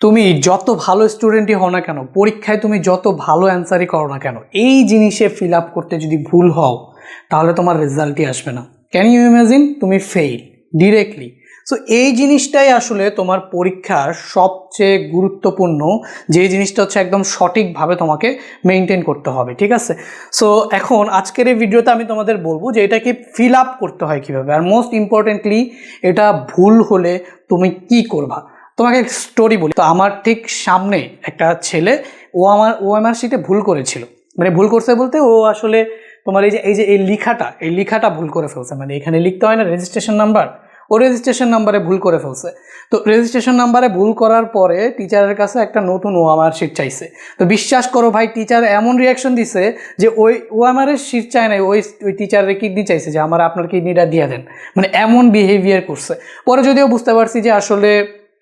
তুমি যত ভালো স্টুডেন্টই হও না কেন, পরীক্ষায় তুমি যত ভালো অ্যান্সারই করো না কেন, এই জিনিসে ফিল আপ করতে যদি ভুল হও তাহলে তোমার রেজাল্টই আসবে না। Can you imagine? তুমি ফেইল ডিরেক্টলি। সো এই জিনিসটাই আসলে তোমার পরীক্ষার সবচেয়ে গুরুত্বপূর্ণ, যে জিনিসটা হচ্ছে একদম সঠিকভাবে তোমাকে মেনটেন করতে হবে, ঠিক আছে? সো এখন আজকের এই ভিডিওতে আমি তোমাদের বলবো যে এটাকে ফিল আপ করতে হয় কীভাবে, আর মোস্ট ইম্পর্টেন্টলি এটা ভুল হলে তুমি কি করবা। তোমাকে স্টোরি বলি। তো আমার ঠিক সামনে একটা ছেলে, ও আমার শিটে ভুল করেছিল। মানে ভুল করছে বলতে ও আসলে তোমার এই লিখাটা ভুল করে ফেলছে। মানে এখানে লিখতে হয় না রেজিস্ট্রেশন নাম্বার, ও রেজিস্ট্রেশন নাম্বারে ভুল করে ফেলছে। তো রেজিস্ট্রেশন নাম্বারে ভুল করার পরে টিচারের কাছে একটা নতুন ওএমআর শিট চাইছে। তো বিশ্বাস করো ভাই, টিচার এমন রিয়াকশন দিছে যে ওই ওএমআরের শিট চায় না, ওই টিচারের কিডনি চাইছে যে আপনার কিডনিটা দিয়ে দেন। মানে এমন বিহেভিয়ার করছে। পরে যদিও বুঝতে পারছি যে আসলে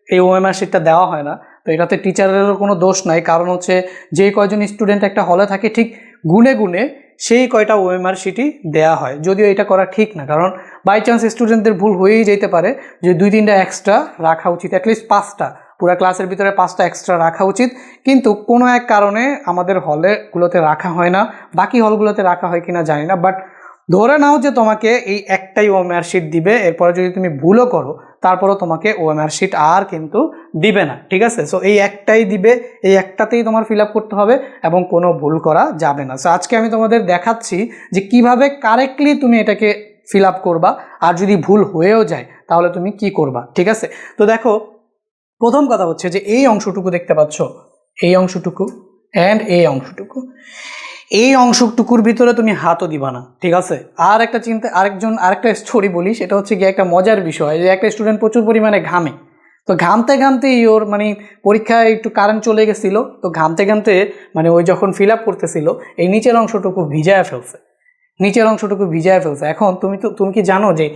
এই ওএমআর শিটটা দেওয়া হয় না। তো এটাতে টিচারেরও কোনো দোষ নাই, কারণ হচ্ছে যে কয়জন স্টুডেন্ট একটা হলে থাকে ঠিক গুনে গুনে সেই কয়টা ওএমআর শিটই দেওয়া হয়। যদিও এটা করা ঠিক না, কারণ বাই চান্স স্টুডেন্টদের ভুল হয়েই যেতে পারে, যে 2-3টা এক্সট্রা রাখা উচিত, অ্যাটলিস্ট 5টা, পুরো ক্লাসের ভিতরে 5টা এক্সট্রা রাখা উচিত। কিন্তু কোনো এক কারণে আমাদের হলগুলোতে রাখা হয় না, বাকি হলগুলোতে রাখা হয় কিনা জানি না। বাট ধরে নাও যে তোমাকে এই একটাই ওএমআর শিট দিবে, এরপরে যদি তুমি ভুলও করো তারপরও তোমাকে ওএমআর শিট আর কিন্তু দিবে না, ঠিক আছে? সো এই একটাই দিবে, এই একটাতেই তোমার ফিল আপ করতে হবে এবং কোনো ভুল করা যাবে না। সো আজকে আমি তোমাদের দেখাচ্ছি যে কিভাবে কারেক্টলি তুমি এটাকে ফিল আপ করবা, আর যদি ভুল হয়েও যায় তাহলে তুমি কি করবা, ঠিক আছে? তো দেখো, প্রথম কথা হচ্ছে যে এই অংশটুকু দেখতে পাচ্ছ, এই অংশটুকু অ্যান্ড এই অংশটুকু, এই অংশটুকুর ভিতরে তুমি হাতও দিবা না, ঠিক আছে? আর একটা আরেকটা স্টোরি বলি, সেটা হচ্ছে গিয়ে একটা মজার বিষয়, যে একটা স্টুডেন্ট প্রচুর পরিমাণে ঘামে। তো ঘামতে ঘামতেই ওর মানে পরীক্ষায় একটু কারেন্ট চলে গেছিলো। তো ঘামতে ঘামতে মানে ওই যখন ফিল আপ করতেছিল এই নিচের অংশটুকু ভিজায় ফেলছে, এখন তুমি কি জানো যে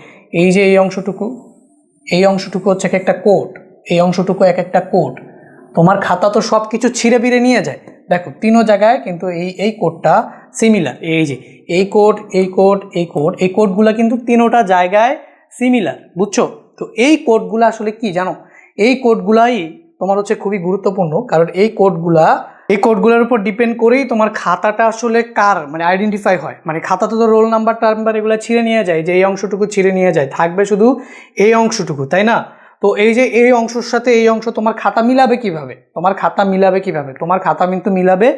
এই অংশটুকু হচ্ছে এক একটা কোড, এই অংশটুকু এক একটা কোড। তোমার খাতা তো সব কিছু ছিঁড়ে বিড়ে নিয়ে যায়। দেখো তিনও জায়গায় কিন্তু এই কোডটা সিমিলার। এই যে এই কোডগুলো কিন্তু তিনোটা জায়গায় সিমিলার, বুঝছো? তো এই কোডগুলো আসলে কি জানো, এই কোডগুলাই তোমার হচ্ছে খুবই গুরুত্বপূর্ণ, কারণ এই কোডগুলোর উপর ডিপেন্ড করেই তোমার খাতাটা আসলে কার মানে আইডেন্টিফাই হয়। মানে খাতাতে তো রোল নাম্বার এগুলো ছিঁড়ে নিয়ে যায়, যে এই অংশটুকু ছিঁড়ে নিয়ে যায়, থাকবে শুধু এই অংশটুকু, তাই না? তো এই যে এই অংশের সাথে এই অংশ তোমার খাতা মিলাবে কিভাবে, তোমার খাতা কিন্তু মিলাবে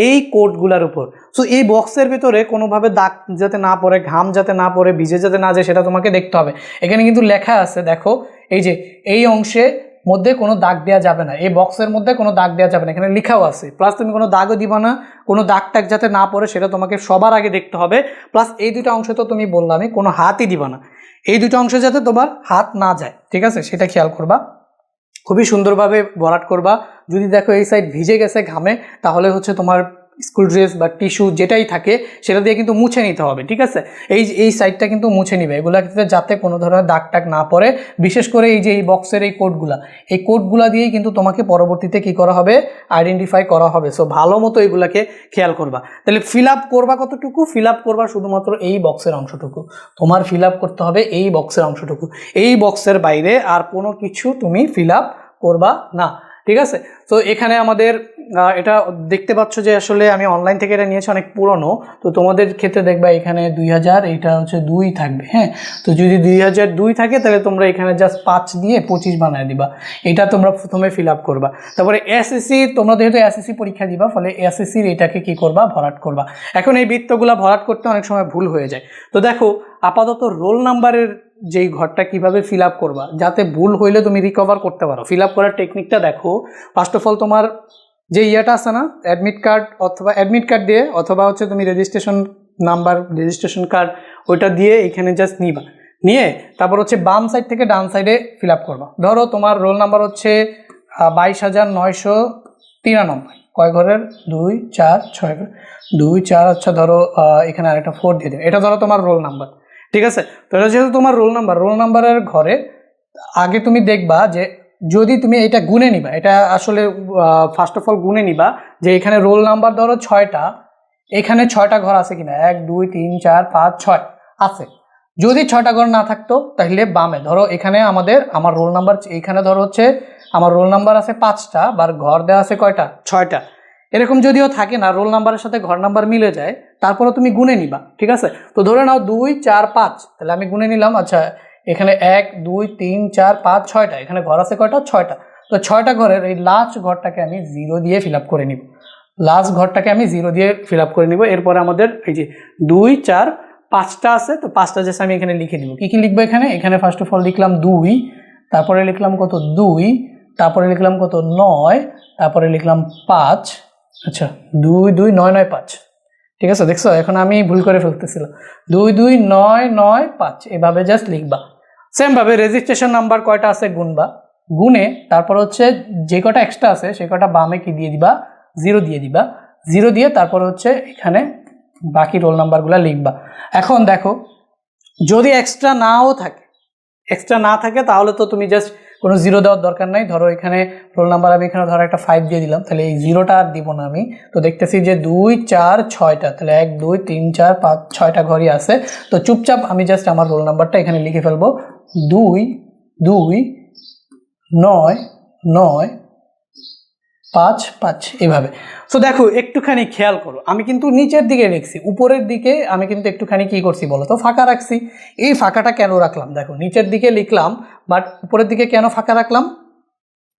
এই কোডগুলোর উপর। সো এই বক্সের ভিতরে কোনোভাবে দাগ যাতে না পড়ে, ঘাম যাতে না পড়ে, ভিজে যাতে না যায়, সেটা তোমাকে দেখতে হবে। এখানে কিন্তু লেখা আছে, দেখো এই যে এই অংশে মধ্যে কোনো দাগ দেওয়া যাবে না, এই বক্সের মধ্যে কোনো দাগ দেওয়া যাবে না, এখানে লেখাও আছে। প্লাস তুমি কোনো দাগও দিবা না, কোনো দাগ টাগ যাতে না পড়ে সেটা তোমাকে সবার আগে দেখতে হবে। প্লাস এই দুটো অংশে তো তুমি বললামই কোনো হাতই দিবা না, এই দুটো অংশে যাতে তোমার হাত না যায়, ঠিক আছে? সেটা খেয়াল করবা, খুবই সুন্দরভাবে ভরাট করবা। যদি দেখো এই সাইড ভিজে গেছে ঘামে, তাহলে হচ্ছে তোমার স্কুল ড্রেস বা টিস্যু যেটাই থাকে সেটা দিয়ে কিন্তু মুছে নিতে হবে, ঠিক আছে? এই সাইডটা কিন্তু মুছে নিবে, এগুলাতে যাতে কোনো ধরনের দাগ টাগ না পড়ে। বিশেষ করে এই যে এই বক্সের এই কোডগুলা দিয়েই কিন্তু তোমাকে পরবর্তীতে কি করা হবে, আইডেন্টিফাই করা হবে। সো ভালো মতো এগুলাকে খেয়াল করবা। তাহলে ফিল আপ করবা কতটুকু? ফিল আপ করবা শুধুমাত্র এই বক্সের অংশটুকু, তোমার ফিল আপ করতে হবে এই বক্সের অংশটুকু, এই বক্সের বাইরে আর কোনো কিছু তুমি ফিল আপ করবা না, ঠিক আছে? তো এখানে আমাদের এটা দেখতে পাচ্ছ যে আসলে আমি অনলাইন থেকে এটা নিয়েছি, অনেক পুরনো। তো তোমাদের ক্ষেত্রে দেখবা এখানে 2000, এটা হচ্ছে 2 থাকবে, হ্যাঁ? তো যদি 2002 থাকে তাহলে তোমরা এখানে জাস্ট 5 দিয়ে 25 বানায় দিবা। এটা তোমরা প্রথমে ফিল আপ করবা। তারপরে এসএসসি, তোমরা যেহেতু এসএসসি পরীক্ষা দিবা, ফলে এসএসসির এটাকে কি করবা, ভরাট করবা। এখন এই বৃত্তগুলা ভরাট করতে অনেক সময় ভুল হয়ে যায়। তো দেখো আপাতত রোল নাম্বারের যেই ঘরটা কিভাবে ফিল আপ করবা যাতে ভুল হইলে তুমি রিকভার করতে পারো, ফিল আপ করার টেকনিকটা দেখো। ফার্স্ট অফ অল তোমার যে ইয়েটা আছে না, অ্যাডমিট কার্ড দিয়ে, অথবা হচ্ছে তুমি রেজিস্ট্রেশন কার্ড ওইটা দিয়ে এখানে জাস্ট নিয়ে তারপর হচ্ছে বাম সাইড থেকে ডান সাইডে ফিল আপ করবা। ধরো তোমার রোল নাম্বার হচ্ছে 22,993, কয় ঘরের? 2, 4, 6, 2, 4, আচ্ছা ধরো এখানে আরেকটা 4 দিয়ে দেবে, এটা ধরো তোমার রোল নাম্বার, ঠিক আছে? তো এটা যেহেতু তোমার রোল নাম্বারের ঘরে আগে তুমি দেখবা যে যদি তুমি এটা গুনে নিবা, এটা আসলে ফার্স্ট অফ অল গুনে নিবা যে এখানে রোল নাম্বার ধরো 6টা, এখানে 6টা ঘর আছে কিনা, 1, 2, 3, 4, 5, 6 আছে। যদি 6টা ঘর না থাকতো তাহলে বামে ধরো এখানে আমার রোল নাম্বার, এখানে ধরো হচ্ছে আমার রোল নাম্বার আছে 5টা, বা ঘর দেওয়া আছে কয়টা, 6টা। এরকম যদিও থাকে না, রোল নাম্বারের সাথে ঘর নাম্বার মিলে যায়, তারপরে তুমি গুনে নিবা, ঠিক আছে? তো ধরে নাও 2 4 5, তাহলে আমি গুনে নিলাম। আচ্ছা, এখানে 1 2 3 4 5 6টা, এখানে ঘর আছে কয়টা, 6টা। তো 6টা ঘরের এই লাস্ট ঘরটাকে আমি 0 দিয়ে ফিল আপ করে নিব, লাস্ট ঘরটাকে আমি 0 দিয়ে ফিল আপ করে নিব। এরপরে আমাদের এই যে 2 4 5টা আছে, তো 5টা জাস্ট আমি এখানে লিখে দিব। কি কি লিখবো এখানে? এখানে ফার্স্ট অফ অল লিখলাম 2, তারপরে লিখলাম কত 2, তারপরে লিখলাম কত 9, তারপরে লিখলাম 5। আচ্ছা, 2 2 9 9 5, ঠিক আছে? দেখছো, এখন আমি ভুল করে ফেলতেছিলাম। 2 2 9 9 5 এভাবে জাস্ট লিখবা। সেম ভাবে রেজিস্ট্রেশন নাম্বার কয়টা আছে গুনবা, গুনে তারপর হচ্ছে যে কটা এক্সট্রা আছে সে কটা বামে কি দিয়ে দিবা, 0 দিয়ে দিবা। 0 দিয়ে তারপর হচ্ছে এখানে বাকি রোল নাম্বারগুলো লিখবা। এখন দেখো, যদি এক্সট্রা না থাকে তাহলে তো তুমি জাস্ট কোনো 0 দেওয়ার দরকার নাই। ধরো এখানে রোল নাম্বার আমি এখানে ধরো একটা 5 দিয়ে দিলাম, তাহলে এই 0টা আর দিব না আমি। তো দেখতেছি যে 2 4 6টা, তাহলে 1 2 3 4 5 6টা ঘরই আছে। তো চুপচাপ আমি জাস্ট আমার রোল নাম্বারটা এখানে লিখে ফেলবো, 2 2 9 9 5 5 এভাবে। সো দেখো, একটুখানি খেয়াল করো, আমি কিন্তু নিচের দিকে লিখছি, উপরের দিকে আমি কিন্তু একটুখানি কি করছি বলো তো, ফাঁকা রাখছি। এই ফাঁকাটা কেন রাখলাম? দেখো, নিচের দিকে লিখলাম বাট উপরের দিকে কেন ফাঁকা রাখলাম?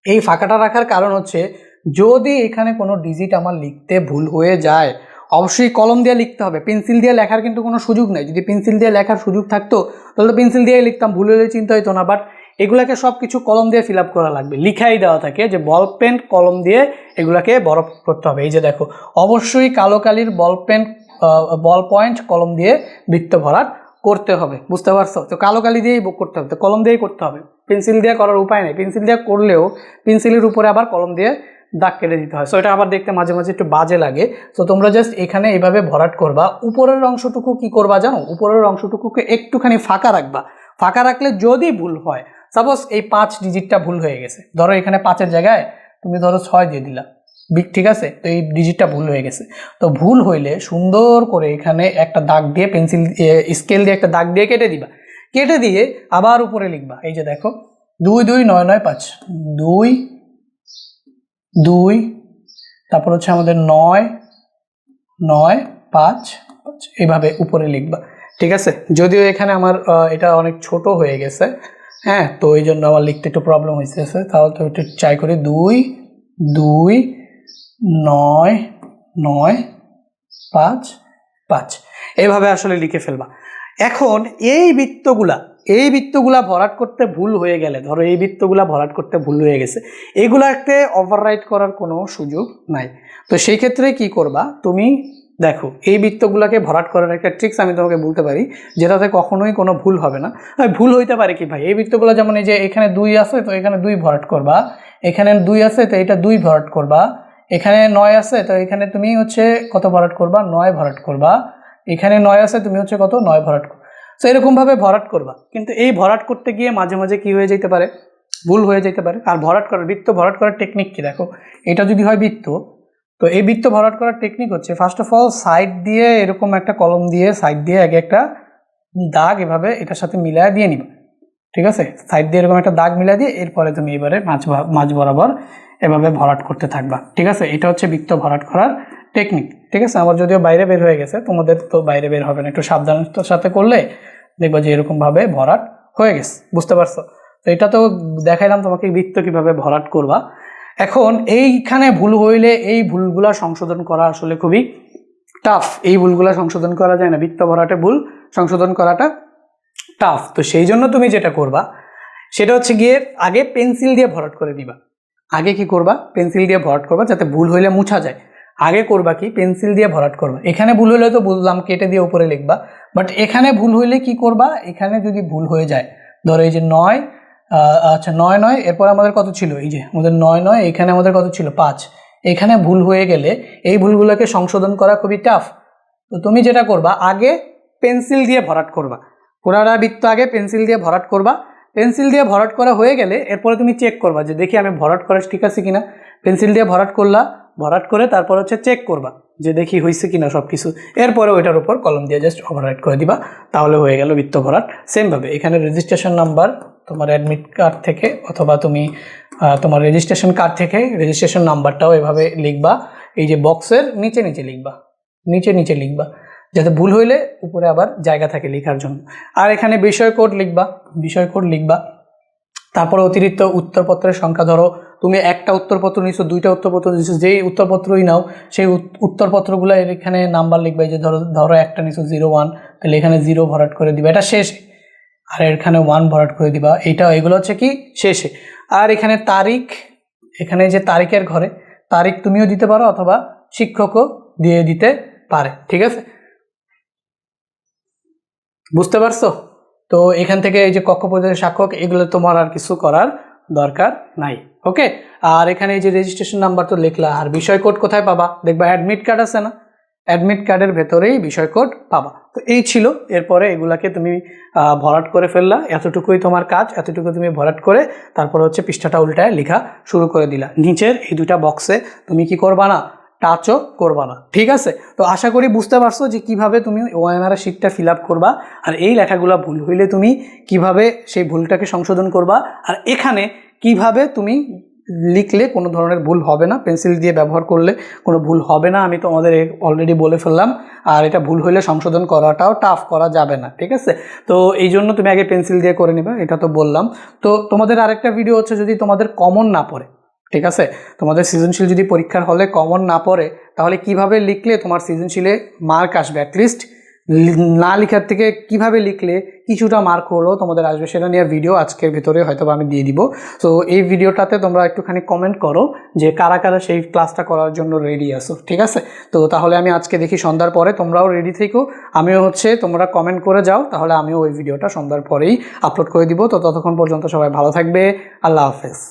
এই ফাঁকাটা রাখার কারণ হচ্ছে, যদি এখানে কোনো ডিজিট আমার লিখতে ভুল হয়ে যায়, অবশ্যই কলম দিয়ে লিখতে হবে, পেন্সিল দিয়ে লেখার কিন্তু কোনো সুযোগ নেই। যদি পেন্সিল দিয়ে লেখার সুযোগ থাকতো তাহলে পেন্সিল দিয়ে লিখতাম, ভুল হলে চিন্তা হইতো না। বাট এগুলাকে সব কিছু কলম দিয়ে ফিল আপ করা লাগবে, লিখাই দেওয়া থাকে যে বল পেন কলম দিয়ে এগুলাকে বড় করতে হবে। এই যে দেখো, অবশ্যই কালো কালির বল পয়েন্ট কলম দিয়ে বৃত্ত ভরাট করতে হবে, বুঝতে পারছো? তো কালো কালি দিয়েই করতে হবে, তো কলম দিয়েই করতে হবে, পেন্সিল দিয়ে করার উপায় নেই। পেন্সিল দিয়ে করলেও পেন্সিলের উপরে আবার কলম দিয়ে দাগ কেটে দিতে হয়, সো এটা আবার দেখতে মাঝে মাঝে একটু বাজে লাগে। তো তোমরা জাস্ট এখানে এইভাবে ভরাট করবা। উপরের অংশটুকু কি করবা জানো? উপরের অংশটুকুকে একটুখানি ফাঁকা রাখবা। ফাঁকা রাখলে যদি ভুল হয়, সাপোজ এই 5 ডিজিটটা ভুল হয়ে গেছে, ধরো এখানে 5-এর জায়গায় তুমি ধরো 6 দিয়ে দিলা, ঠিক আছে? তো এই ডিজিটটা ভুল হয়ে গেছে। তো ভুল হইলে সুন্দর করে এখানে একটা দাগ দিয়ে, পেন্সিল স্কেল দিয়ে একটা দাগ দিয়ে কেটে দিবা। কেটে দিয়ে আবার উপরে লিখবা, এই যে দেখো 2 2 9 9 5, 2 2, তারপর হচ্ছে আমাদের 9 9 5 5, এইভাবে উপরে লিখবা, ঠিক আছে? যদিও এখানে আমার এটা অনেক ছোট হয়ে গেছে, হ্যাঁ, তো এই জন্য আমার লিখতে একটু প্রবলেম হয়েছে। তাহলে তো একটু ট্রাই করি, 2 2 9 9 5 5, এইভাবে আসলে লিখে ফেলবা। এখন এই বৃত্তগুলা ভরাট করতে ভুল হয়ে গেলে, ধরো এই বৃত্তগুলা ভরাট করতে ভুল হয়ে গেছে, এগুলাকে ওভাররাইট করার কোনো সুযোগ নাই। তো সেই ক্ষেত্রে কি করবা তুমি? দেখো, এই বৃত্তগুলোকে ভরাট করার একটা ট্রিক্স আমি তোমাকে বলতে পারি, যেটাতে কখনোই কোনো ভুল হবে না। ভুল হইতে পারে কি ভাই, এই বৃত্তগুলো যেমন এই যে এখানে 2 আছে, তো এখানে 2 ভরাট করবা, এখানে 2 আছে তো এটা 2 ভরাট করবা, এখানে 9 আছে তো এখানে তুমি হচ্ছে কত ভরাট করবা, 9 ভরাট করবা, এখানে 9 আছে তুমি হচ্ছে কত, 9 ভরাট করবা। তো এরকমভাবে ভরাট করবা। কিন্তু এই ভরাট করতে গিয়ে মাঝে মাঝে কি হয়ে যেতে পারে, ভুল হয়ে যেতে পারে। আর বৃত্ত ভরাট করার টেকনিক কি দেখো, এটা যদি হয় বৃত্ত, তো এই বৃত্ত ভরাট করার টেকনিক হচ্ছে, ফার্স্ট অফ অল সাইড দিয়ে এরকম একটা কলম দিয়ে সাইড দিয়ে আগে একটা দাগ এভাবে এটার সাথে মিলায় দিয়ে নিবা, ঠিক আছে? সাইড দিয়ে এরকম একটা দাগ মিলা দিয়ে এরপরে তুমি এবারে মাঝ বরাবর এভাবে ভরাট করতে থাকবা, ঠিক আছে? এটা হচ্ছে বৃত্ত ভরাট করার টেকনিক, ঠিক আছে? আমার যদিও বাইরে বের হয়ে গেছে, তোমাদের তো বাইরে বের হবে না, একটু সাবধানতার সাথে করলে দেখবা যে এরকমভাবে ভরাট হয়ে গেছে, বুঝতে পারছো? তো এটা তো দেখাইলাম তোমাকে বৃত্ত কিভাবে ভরাট করবা। এখন এইখানে ভুল হইলে এই ভুলগুলা সংশোধন করা আসলে খুবই টাফ, এই ভুলগুলা সংশোধন করা যায় না, বৃত্ত ভরাটে ভুল সংশোধন করাটা টাফ। তো সেই জন্য তুমি যেটা করবা সেটা হচ্ছে গিয়ে আগে পেন্সিল দিয়ে ভরাট করে দিবা। আগে কি করবা? পেন্সিল দিয়ে ভরাট করবা, যাতে ভুল হইলে মুছা যায়। আগে করবা কি, পেন্সিল দিয়ে ভরাট করবা। এখানে ভুল হইলে তো বুঝলাম কেটে দিয়ে উপরে লিখবা, বাট এখানে ভুল হইলে কি করবা, এখানে যদি ভুল হয়ে যায়, ধরো এই যে 9, আচ্ছা 9 9, এরপর আমাদের কত ছিল, এই যে আমাদের 9 9, এখানে আমাদের কত ছিল 5, এখানে ভুল হয়ে গেলে এই ভুলগুলোকে সংশোধন করা খুবই টাফ। তো তুমি যেটা করবা, আগে পেন্সিল দিয়ে ভরাট করবা, পুরাটা বৃত্ত আগে পেন্সিল দিয়ে ভরাট করবা। পেন্সিল দিয়ে ভরাট করা হয়ে গেলে এরপরে তুমি চেক করবা যে দেখি আমি ভরাট করা ঠিক আছে কিনা। পেন্সিল দিয়ে ভরাট করলা, ভরাট করে তারপর হচ্ছে চেক করবা যে দেখি হয়েছে কিনা সব কিছু। এরপরে ওইটার উপর কলম দিয়ে জাস্ট ওভাররাইট করে দিবা, তাহলে হয়ে গেল বৃত্ত ভরাট। সেমভাবে এখানে রেজিস্ট্রেশন নাম্বার তোমার অ্যাডমিট কার্ড থেকে অথবা তুমি তোমার রেজিস্ট্রেশন কার্ড থেকে রেজিস্ট্রেশন নাম্বারটাও এভাবে লিখবা, এই যে বক্সের নিচে নিচে লিখবা, নিচে নিচে লিখবা, যাতে ভুল হইলে উপরে আবার জায়গা থাকে লেখার জন্য। আর এখানে বিষয় কোড লিখবা, বিষয় কোড লিখবা। তারপরে অতিরিক্ত উত্তরপত্রের সংখ্যা, ধরো তুমি একটা উত্তরপত্র নিছো, দুইটা উত্তরপত্র নিছো, যেই উত্তরপত্রই নাও সেই উত্তরপত্রগুলো এখানে নাম্বার লিখবে। যে ধরো একটা নিছো 01, তাহলে এখানে 0 ভরাট করে দিবা, এটা শেষে। আর এখানে 1 ভরাট করে দিবা, এগুলো হচ্ছে কি শেষে। আর এখানে তারিখ, এখানে যে তারিখের ঘরে তারিখ তুমিও দিতে পারো অথবা শিক্ষকও দিয়ে দিতে পারে, ঠিক আছে? বুঝতে পারছো? তো এখান থেকে এই যে কক্ষ পরিদর্শক, সাক্ষক, এগুলো তোমার আর কিছু করার দরকার নাই। ওকে, আর এখানে এই যে রেজিস্ট্রেশন নাম্বার তো লিখলা। আর বিষয় কোড কোথায় পাবা? দেখবা অ্যাডমিট কার্ড আছে না, অ্যাডমিট কার্ডের ভেতরেই বিষয় কোড পাবা। তো এই ছিল, এরপরে এগুলাকে তুমি ভরাট করে ফেললা, এতটুকুই তোমার কাজ, এতটুকু তুমি ভরাট করে তারপর হচ্ছে পৃষ্ঠাটা উল্টায় লেখা শুরু করে দিলা। নিচের এই দুইটা বক্সে তুমি কি করবা না, টাচও করবা না, ঠিক আছে? তো আশা করি বুঝতে পারছো যে কিভাবে তুমি ওএমআর শিটটা ফিল আপ করবা, আর এই লেখাগুলো ভুল হইলে তুমি কিভাবে সেই ভুলটাকে সংশোধন করবা, আর এখানে কিভাবে তুমি লিখলে কোনো ধরনের ভুল হবে না, পেন্সিল দিয়ে ব্যবহার করলে কোনো ভুল হবে না, আমি তোমাদের অলরেডি বলে ফেললাম। আর এটা ভুল হইলে সংশোধন করাটাও টাফ, করা যাবে না, ঠিক আছে? তো এই জন্য তুমি আগে পেন্সিল দিয়ে করে নিবা, এটা তো বললাম। তো তোমাদের আরেকটা ভিডিও হচ্ছে, যদি তোমাদের কমন না পড়ে, ঠিক আছে, তোমাদের সৃজনশীল যদি পরীক্ষার হলে কমন না পড়ে, তাহলে কিভাবে লিখলে তোমার সৃজনশীলে মার্ক আসবে, অ্যাটলিস্ট না লেখার থেকে কিভাবে লিখলে কিছুটা মার্ক হলেও তোমাদের আসবে, সেটা নিয়ে ভিডিও আজকের ভিতরে হয়তো আমি দিয়ে দিব। তো এই ভিডিওটাতে তোমরা একটুখানি কমেন্ট করো যে কারা কারা সেই ক্লাসটা করার জন্য রেডি আছো, ঠিক আছে? তো তাহলে আমি আজকে দেখি সন্ধ্যার পরে তোমরাও রেডি থেকো, আমিও হচ্ছে তোমরা কমেন্ট করে যাও, তাহলে আমিও ওই ভিডিওটা সন্ধ্যার পরেই আপলোড করে দিব। তো ততক্ষণ পর্যন্ত সবাই ভালো থাকবে, আল্লাহ হাফেজ।